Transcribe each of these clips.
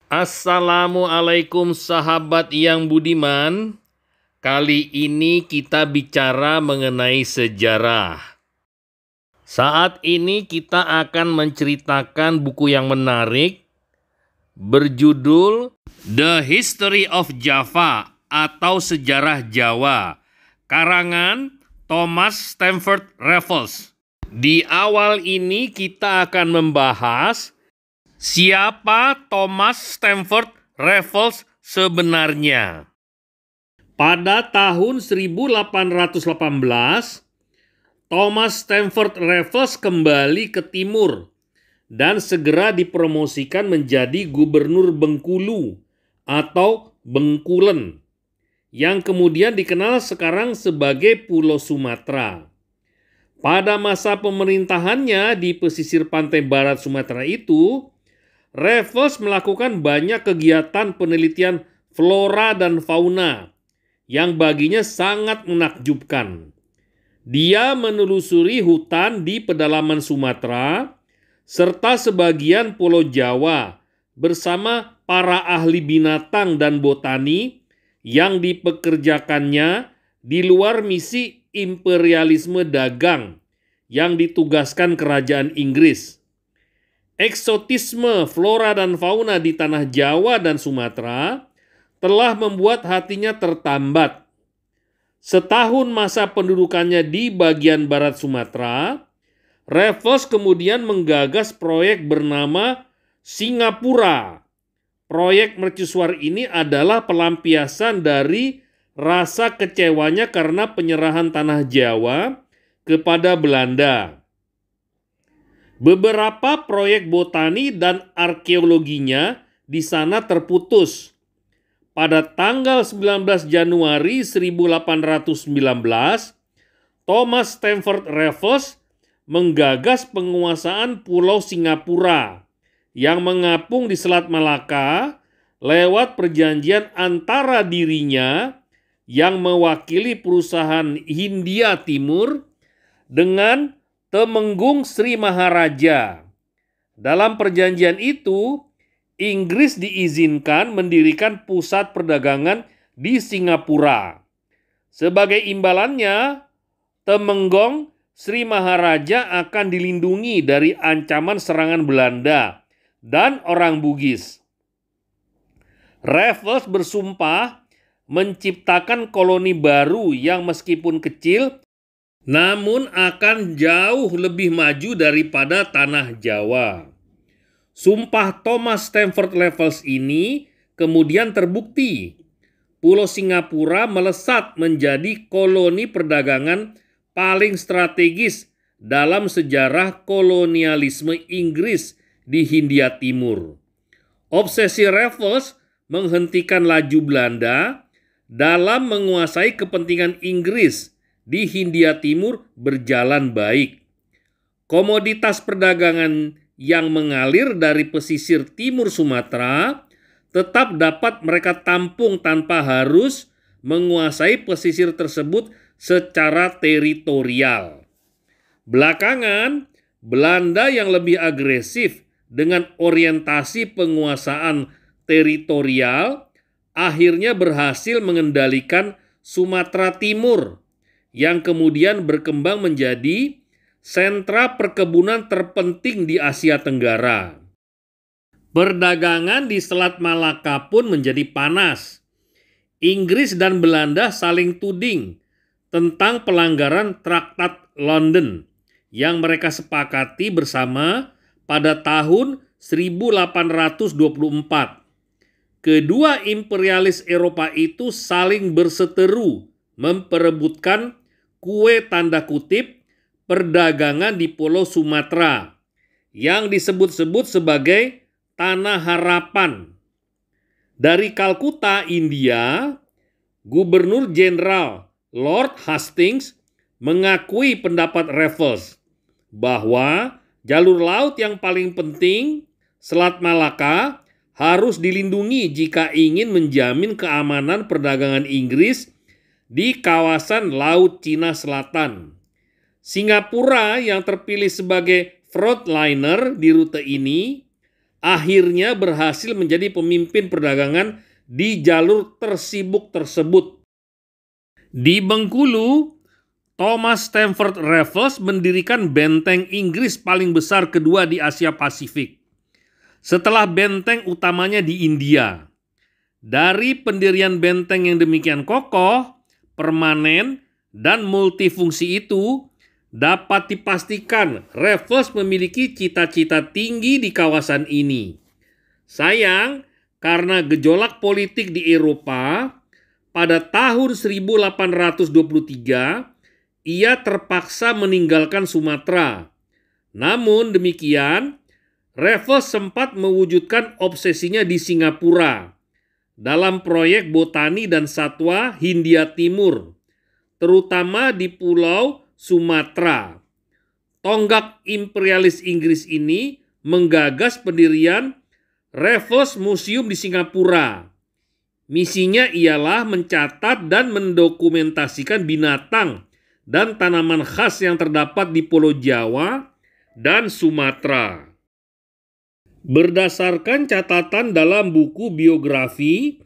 Assalamualaikum sahabat yang budiman. Kali ini kita bicara mengenai sejarah. Saat ini kita akan menceritakan buku yang menarik berjudul The History of Java atau Sejarah Jawa, karangan Thomas Stamford Raffles. Di awal ini kita akan membahas siapa Thomas Stamford Raffles sebenarnya. Pada tahun 1818, Thomas Stamford Raffles kembali ke timur dan segera dipromosikan menjadi gubernur Bengkulu atau Bengkulen, yang kemudian dikenal sekarang sebagai Pulau Sumatera. Pada masa pemerintahannya di pesisir pantai barat Sumatera itu, Raffles melakukan banyak kegiatan penelitian flora dan fauna yang baginya sangat menakjubkan. Dia menelusuri hutan di pedalaman Sumatera serta sebagian Pulau Jawa bersama para ahli binatang dan botani yang dipekerjakannya di luar misi imperialisme dagang yang ditugaskan kerajaan Inggris. Eksotisme flora dan fauna di tanah Jawa dan Sumatera telah membuat hatinya tertambat. Setahun masa pendudukannya di bagian barat Sumatera, Raffles kemudian menggagas proyek bernama Singapura. Proyek mercusuar ini adalah pelampiasan dari rasa kecewanya karena penyerahan tanah Jawa kepada Belanda. Beberapa proyek botani dan arkeologinya di sana terputus. Pada tanggal 19 Januari 1819, Thomas Stamford Raffles menggagas penguasaan Pulau Singapura yang mengapung di Selat Malaka lewat perjanjian antara dirinya yang mewakili perusahaan Hindia Timur dengan Temenggung Sri Maharaja. Dalam perjanjian itu, Inggris diizinkan mendirikan pusat perdagangan di Singapura. Sebagai imbalannya, Temenggung Sri Maharaja akan dilindungi dari ancaman serangan Belanda dan orang Bugis. Raffles bersumpah menciptakan koloni baru yang meskipun kecil namun akan jauh lebih maju daripada tanah Jawa. Sumpah Thomas Stamford Raffles ini kemudian terbukti. Pulau Singapura melesat menjadi koloni perdagangan paling strategis dalam sejarah kolonialisme Inggris di Hindia Timur. Obsesi Raffles menghentikan laju Belanda dalam menguasai kepentingan Inggris di Hindia Timur berjalan baik. Komoditas perdagangan yang mengalir dari pesisir timur Sumatera tetap dapat mereka tampung tanpa harus menguasai pesisir tersebut secara teritorial. Belakangan, Belanda yang lebih agresif dengan orientasi penguasaan teritorial akhirnya berhasil mengendalikan Sumatera Timur yang kemudian berkembang menjadi sentra perkebunan terpenting di Asia Tenggara. Perdagangan di Selat Malaka pun menjadi panas. Inggris dan Belanda saling tuding tentang pelanggaran Traktat London yang mereka sepakati bersama pada tahun 1824. Kedua imperialis Eropa itu saling berseteru memperebutkan kue tanda kutip perdagangan di Pulau Sumatera yang disebut-sebut sebagai Tanah Harapan. Dari Kalkuta, India, Gubernur Jenderal Lord Hastings mengakui pendapat Raffles bahwa jalur laut yang paling penting, Selat Malaka, harus dilindungi jika ingin menjamin keamanan perdagangan Inggris di kawasan Laut Cina Selatan. Singapura yang terpilih sebagai frontliner di rute ini akhirnya berhasil menjadi pemimpin perdagangan di jalur tersibuk tersebut. Di Bengkulu, Thomas Stamford Raffles mendirikan benteng Inggris paling besar kedua di Asia Pasifik, setelah benteng utamanya di India. Dari pendirian benteng yang demikian kokoh, permanen, dan multifungsi itu, dapat dipastikan Raffles memiliki cita-cita tinggi di kawasan ini. Sayang, karena gejolak politik di Eropa, pada tahun 1823, ia terpaksa meninggalkan Sumatera. Namun demikian, Raffles sempat mewujudkan obsesinya di Singapura dalam proyek botani dan satwa Hindia Timur, terutama di Pulau Sumatera. Tonggak imperialis Inggris ini menggagas pendirian Raffles Museum di Singapura. Misinya ialah mencatat dan mendokumentasikan binatang dan tanaman khas yang terdapat di Pulau Jawa dan Sumatera. Berdasarkan catatan dalam buku biografi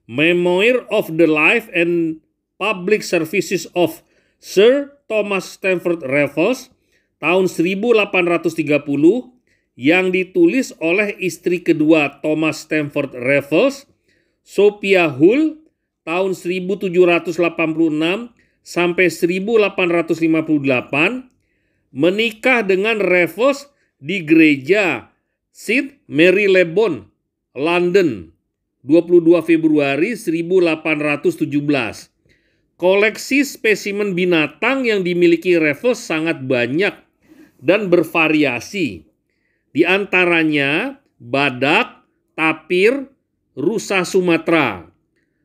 Memoir of the Life and Public Services of Sir Thomas Stamford Raffles tahun 1830 yang ditulis oleh istri kedua Thomas Stamford Raffles, Sophia Hull, tahun 1786 sampai 1858, menikah dengan Raffles di gereja St. Marylebone, London, 22 Februari 1817. Koleksi spesimen binatang yang dimiliki Raffles sangat banyak dan bervariasi. Di antaranya badak, tapir, rusa Sumatera.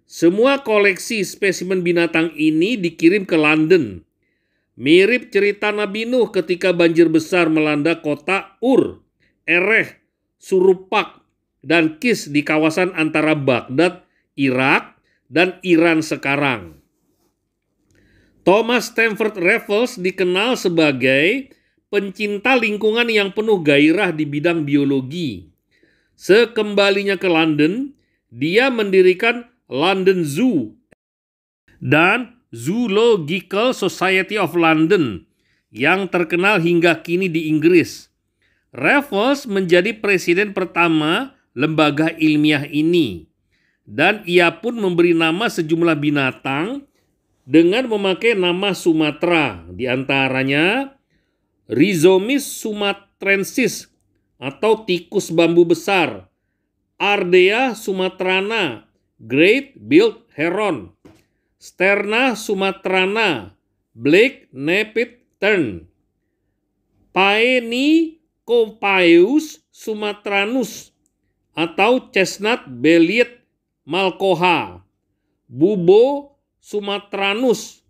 Semua koleksi spesimen binatang ini dikirim ke London. Mirip cerita Nabi Nuh ketika banjir besar melanda kota Ur, Erech, Surupak, dan Kis di kawasan antara Baghdad, Irak, dan Iran sekarang. Thomas Stamford Raffles dikenal sebagai pencinta lingkungan yang penuh gairah di bidang biologi. Sekembalinya ke London, dia mendirikan London Zoo dan Zoological Society of London yang terkenal hingga kini di Inggris. Raffles menjadi presiden pertama lembaga ilmiah ini, dan ia pun memberi nama sejumlah binatang dengan memakai nama Sumatera, di antaranya Rhizomys sumatrensis atau tikus bambu besar, Ardea sumatrana, great-billed heron, Sterna sumatrana, black-naped tern, Paenicophaeus sumatranus atau chestnut-bellied malkoha, Bubo sumatranus,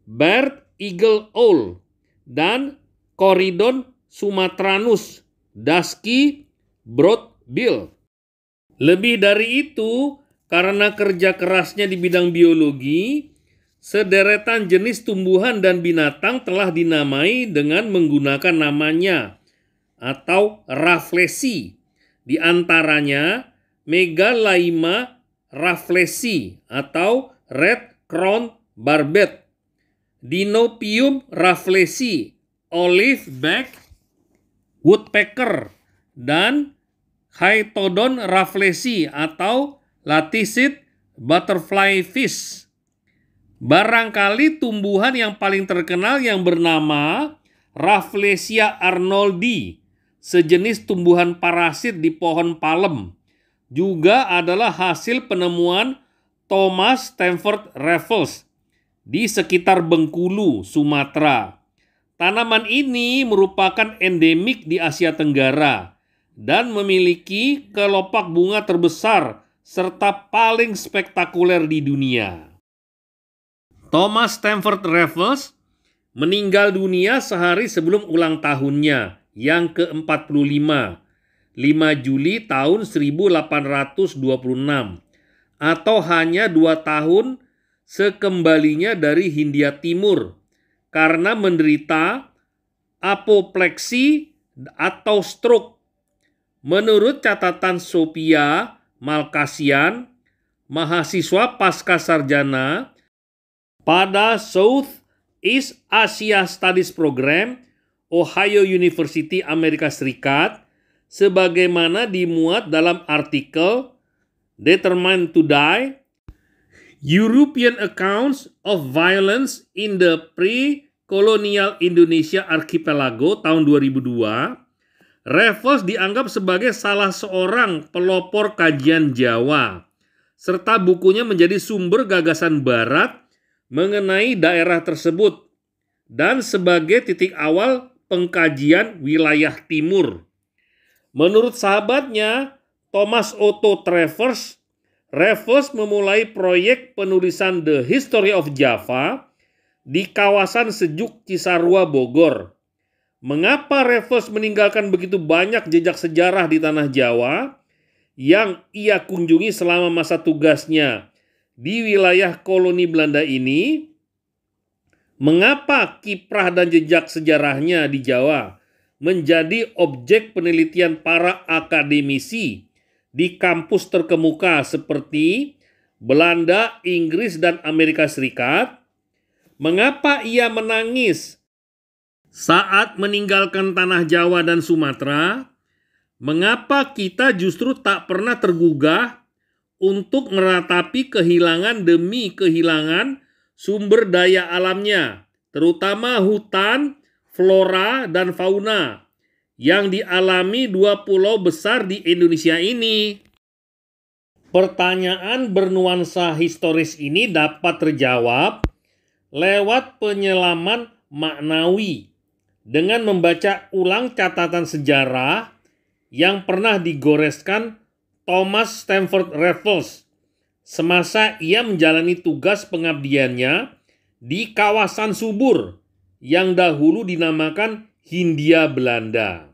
barred eagle owl, dan Coridon sumatranus, dusky broadbill. Lebih dari itu, karena kerja kerasnya di bidang biologi, sederetan jenis tumbuhan dan binatang telah dinamai dengan menggunakan namanya atau Rafflesi. Di antaranya Megalaima rafflesi atau red crown barbet, Dinopium rafflesi, olive back woodpecker, dan Chaetodon rafflesi atau Laticid butterfly fish. Barangkali tumbuhan yang paling terkenal yang bernama Rafflesia arnoldi, sejenis tumbuhan parasit di pohon palem, juga adalah hasil penemuan Thomas Stamford Raffles di sekitar Bengkulu, Sumatera. Tanaman ini merupakan endemik di Asia Tenggara dan memiliki kelopak bunga terbesar serta paling spektakuler di dunia. Thomas Stamford Raffles meninggal dunia sehari sebelum ulang tahunnya yang ke-45, 5 Juli tahun 1826, atau hanya 2 tahun sekembalinya dari Hindia Timur karena menderita apopleksi atau stroke. Menurut catatan Sophia Malkasian, mahasiswa pasca sarjana pada South East Asia Studies Program, Ohio University, Amerika Serikat, sebagaimana dimuat dalam artikel Determined to Die, European Accounts of Violence in the Pre-Colonial Indonesia Archipelago tahun 2002, Raffles dianggap sebagai salah seorang pelopor kajian Jawa, serta bukunya menjadi sumber gagasan Barat mengenai daerah tersebut dan sebagai titik awal pengkajian wilayah timur. Menurut sahabatnya, Thomas Otto Travers, Raffles memulai proyek penulisan The History of Java di kawasan Sejuk Cisarua, Bogor. Mengapa Raffles meninggalkan begitu banyak jejak sejarah di tanah Jawa yang ia kunjungi selama masa tugasnya di wilayah koloni Belanda ini? Mengapa kiprah dan jejak sejarahnya di Jawa menjadi objek penelitian para akademisi di kampus terkemuka seperti Belanda, Inggris, dan Amerika Serikat? Mengapa ia menangis saat meninggalkan tanah Jawa dan Sumatera? Mengapa kita justru tak pernah tergugah untuk meratapi kehilangan demi kehilangan sumber daya alamnya, terutama hutan, flora, dan fauna yang dialami dua pulau besar di Indonesia ini? Pertanyaan bernuansa historis ini dapat terjawab lewat penyelaman maknawi dengan membaca ulang catatan sejarah yang pernah digoreskan Thomas Stamford Raffles semasa ia menjalani tugas pengabdiannya di kawasan subur yang dahulu dinamakan Hindia Belanda.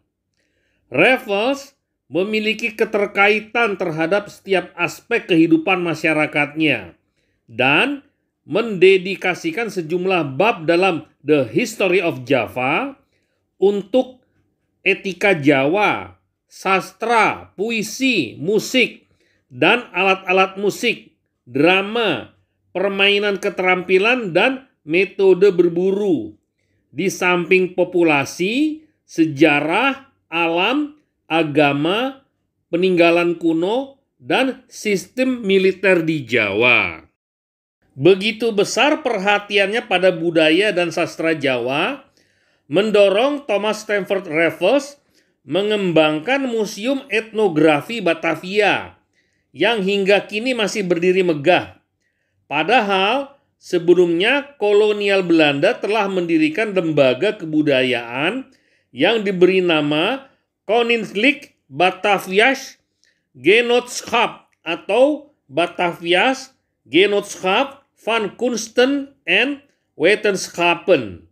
Raffles memiliki keterkaitan terhadap setiap aspek kehidupan masyarakatnya dan mendedikasikan sejumlah bab dalam The History of Java untuk etika Jawa, sastra, puisi, musik, dan alat-alat musik, drama, permainan keterampilan, dan metode berburu. Di samping populasi, sejarah, alam, agama, peninggalan kuno, dan sistem militer di Jawa. Begitu besar perhatiannya pada budaya dan sastra Jawa, mendorong Thomas Stamford Raffles mengembangkan Museum Etnografi Batavia yang hingga kini masih berdiri megah. Padahal sebelumnya kolonial Belanda telah mendirikan lembaga kebudayaan yang diberi nama Koninklijk Bataviasch Genootschap atau Bataviasch Genootschap van Kunsten en Wetenschappen.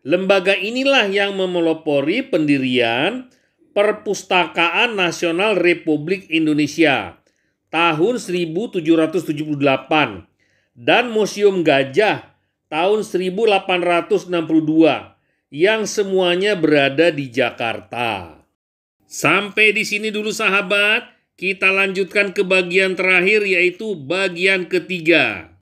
Lembaga inilah yang memelopori pendirian Perpustakaan Nasional Republik Indonesia tahun 1778 dan Museum Gajah tahun 1862 yang semuanya berada di Jakarta. Sampai di sini dulu sahabat, kita lanjutkan ke bagian terakhir yaitu bagian ketiga.